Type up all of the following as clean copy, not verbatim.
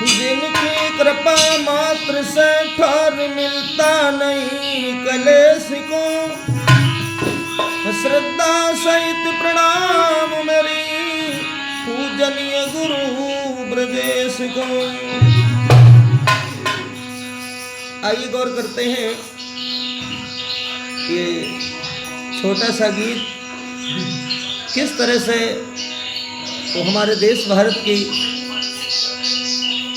जिनकी कृपा मात्र से ठौर मिलता नहीं कलेश को, श्रद्धा सहित प्रणाम मेरी पूजनीय गुरु ब्रजेश को। आइए गौर करते हैं, ये छोटा सा गीत किस तरह से वो हमारे देश भारत की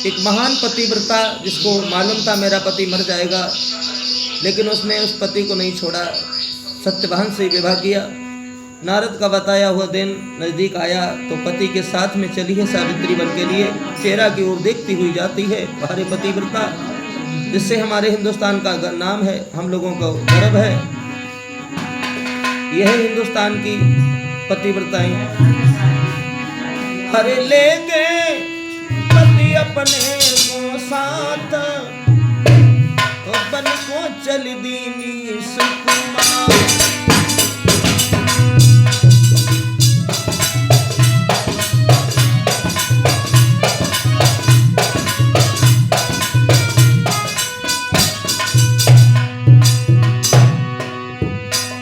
एक महान पतिव्रता, जिसको मालूम था मेरा पति मर जाएगा, लेकिन उसने उस पति को नहीं छोड़ा, सत्यवान से विवाह किया। नारद का बताया हुआ दिन नजदीक आया तो पति के साथ में चली है सावित्री बन के लिए, चेहरा की ओर देखती हुई जाती है हमारे पतिव्रता, जिससे हमारे हिंदुस्तान का नाम है, हम लोगों का गर्व है। यह हिंदुस्तान की पतिव्रताएं। हरे ले गए पति अपने को साथ, तो बन को चल दीनी सुकुमार।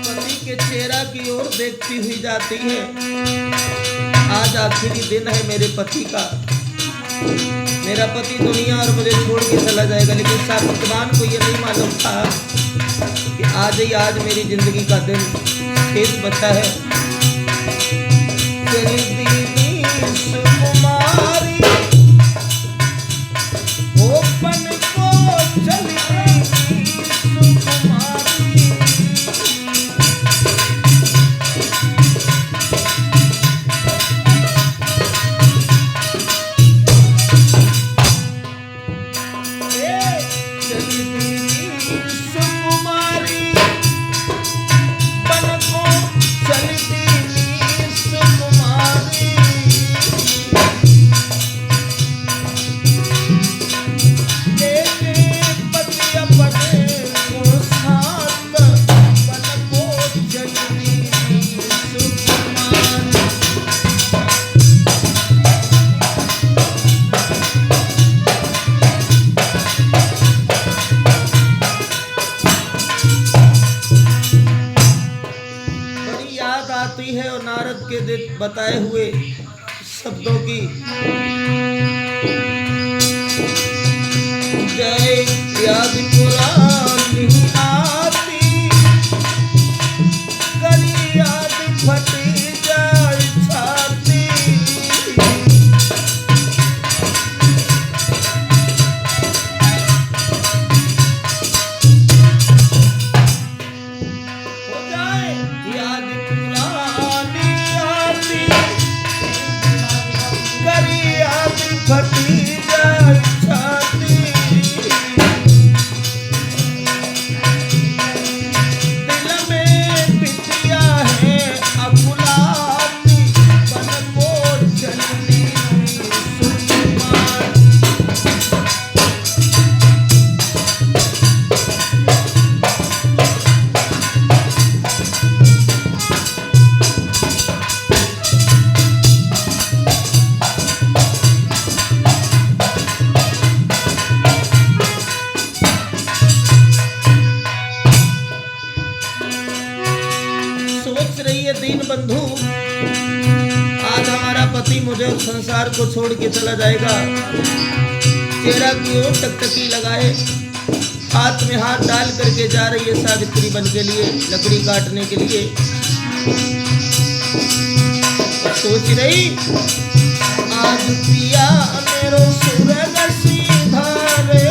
पति के चेहरा की ओर देखती हुई जाती है। आज आखिरी दिन है मेरे पति का, मेरा पति दुनिया और मुझे छोड़ के चला जाएगा, लेकिन सावित्रीबान को ये नहीं मालूम था कि आज ही आज मेरी जिंदगी का दिन शेष बचा है। तेरी दीदी सुकुमारी ओपन को चली सुकुमारी। आती है और नारद के बताए हुए शब्दों की। जय याद पुरानी आती, करी याद फटी जाए छाती। हो जाए याद फटी जाए छाती। दिल में बिटिया है अकुलाती, बन को चलनी सुकुमार। दीन बंधु, आज हमारा पति मुझे उस संसार को छोड़ के चला जाएगा। चेहरा की ओर टकटकी लगाए, हाथ में हाथ डाल करके जा रही है सावित्री बन के लिए, लकड़ी काटने के लिए। सोच रही आज पिया मेरो सूरज सीधा रे।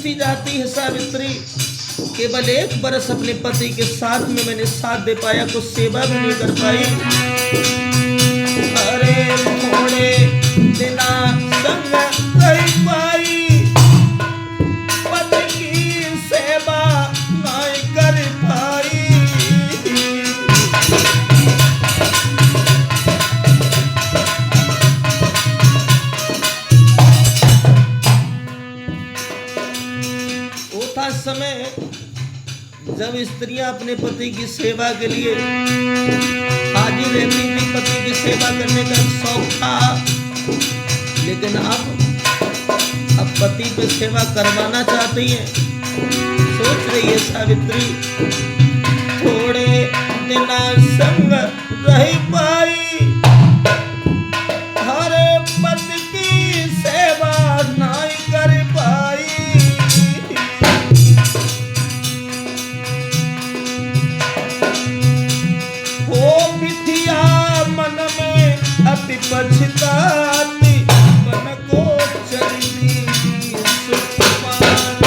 सी जाती है सावित्री। केवल 1 बरस अपने पति के साथ में मैंने साथ दे पाया, कुछ सेवा भी नहीं कर पाई। अरे थोड़े दिना संग रही पाई, पति की सेवा नहीं कर पाई। वो था समय जब स्त्रियां अपने पति की सेवा के लिए हाजिर रहती थी, पति की सेवा करने का शौक था। लेकिन अब पति पे सेवा करवाना चाहती है। सोच रही है सावित्री, थोड़े दिना संग रही पाई, हरे पति की सेवा नहीं कर पाई। मन में अति पछताती, मन को चलती सुकुमार।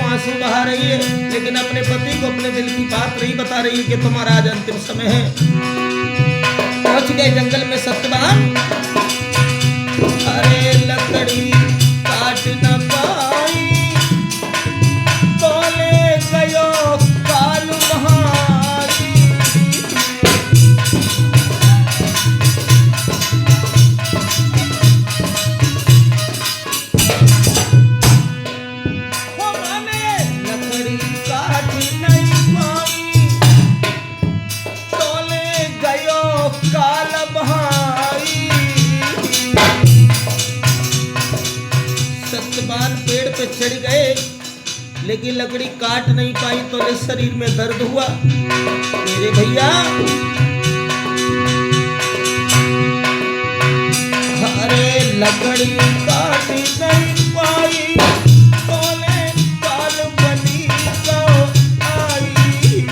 आंसू बहा रही है, लेकिन अपने पति को अपने दिल की बात नहीं बता रही है कि तुम्हारा आज अंतिम समय है। पहुंच गए जंगल में सत्यवान। अरे लकड़ी काट न पाई, तोले गयो काल महारी। सत्यवान पेड़ पे चढ़ गए, लेकिन लकड़ी काट नहीं पाई तो शरीर में दर्द हुआ। मेरे भैया, अरे लकड़ी काट नहीं पाई, तोले काल बनी को आई।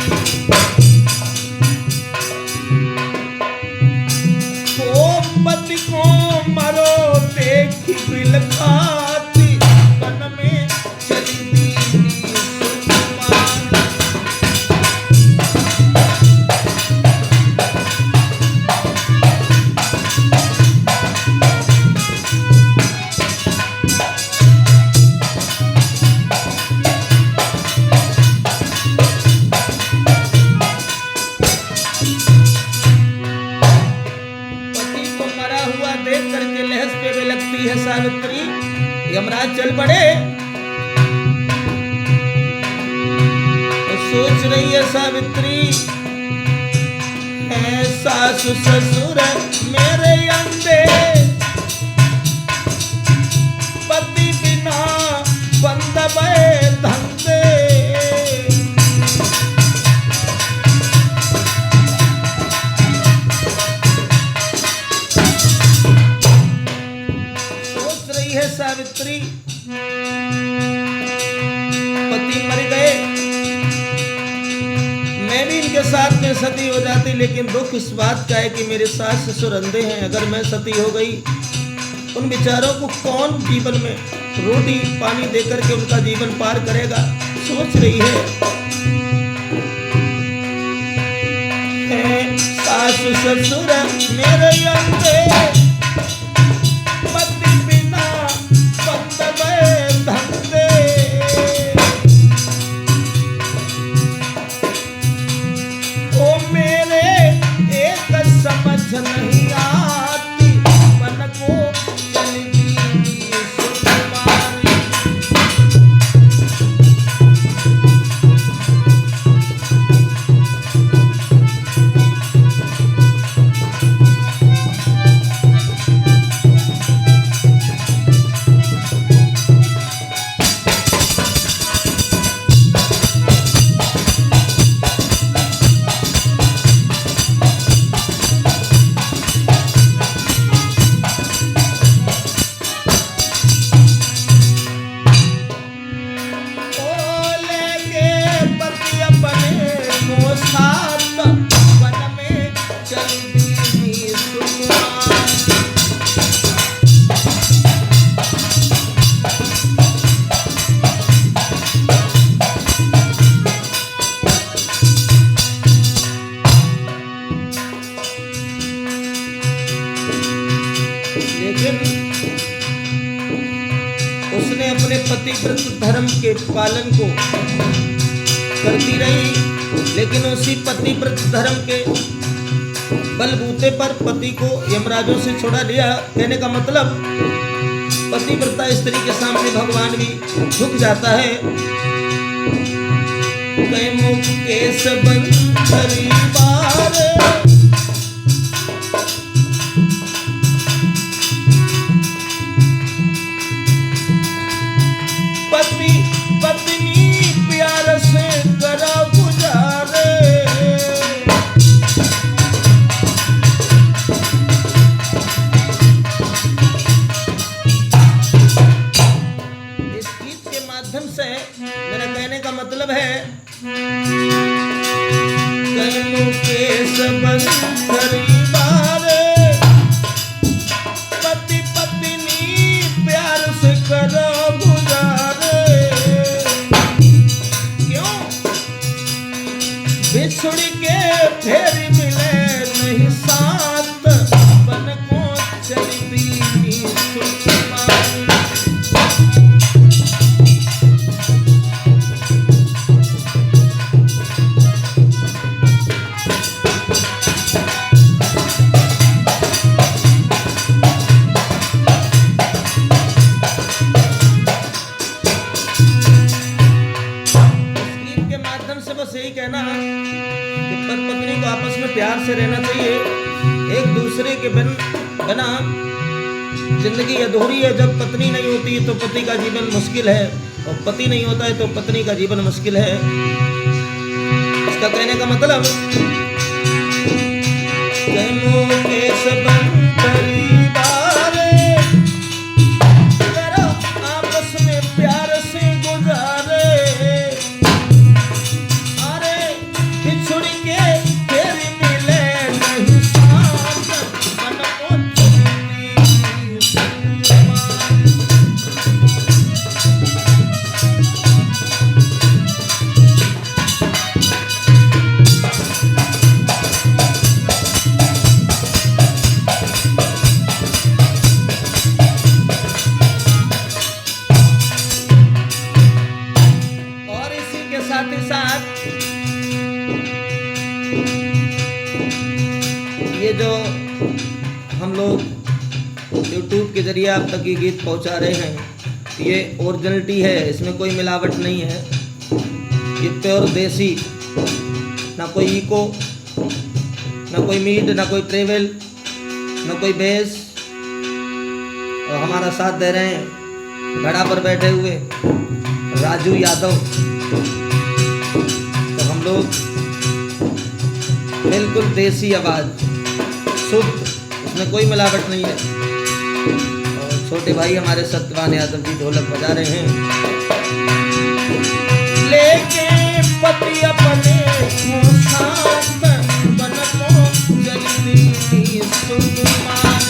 तो पति को मरो देखी बिल खाती, मन में चली दी सुकुमार। देख करके लहस पे भी लगती है सावित्री। यमराज चल पड़े तो सोच रही है सावित्री, है सासु ससुर मेरे अंधे, पति बिना बंद बे धंधे। सावित्री, पति मर गए, मैं भी इनके साथ में सती हो जाती, लेकिन दुख इस बात का है कि मेरे सास ससुर अंधे हैं। अगर मैं सती हो गई, उन बेचारों को कौन जीवन में रोटी पानी देकर के उनका जीवन पार करेगा। सोच रही है सास ससुर मेरे अंधे, ओ उसने अपने पतिव्रत धर्म के पालन को करती रही, लेकिन उसी पतिव्रत धर्म के बलबूते पर पति को यमराजों से छुड़ा लिया। कहने का मतलब पतिव्रता स्त्री के सामने भगवान भी झुक जाता है। कई मुख केस बंधरी बार, पति पत्नी प्यार से करा गुजारे। इस गीत के माध्यम से मेरा कहने का मतलब है कर्मों के संबंध परिवार, पति पत्नी प्यार से करो गुजारे। क्यों बिछुड़ के फिर मिले नहीं साथ, बन को चलती सुकुमार। यही कहना है कि पति पत्नी को आपस में प्यार से रहना चाहिए। एक दूसरे के बिना जिंदगी अधूरी है। जब पत्नी नहीं होती है तो पति का जीवन मुश्किल है, और पति नहीं होता है तो पत्नी का जीवन मुश्किल है। इसका कहने का मतलब करो आपस में प्यार से गुजारे। बिछुड़ के फिर मिले नहीं साथ, मन को चलती सुकुमार। और इसी के साथ ही साथ ये जो हम लोग YouTube के जरिए आप तक ये गीत पहुंचा रहे हैं, ये ओरिजिनलिटी है, इसमें कोई मिलावट नहीं है। ये प्योर देसी, ना कोई इको, ना कोई मीड, ना कोई ट्रेवल, ना कोई बेस। और हमारा साथ दे रहे हैं घड़ा पर बैठे हुए राजू यादव। तो हम लोग बिल्कुल देसी आवाज़, शुद्ध, इसमें कोई मिलावट नहीं है। और छोटे भाई हमारे सत्यवान यादव जी ढोलक बजा रहे हैं। लेके पति अपने साथ, बन को जल्दी सुकुमार।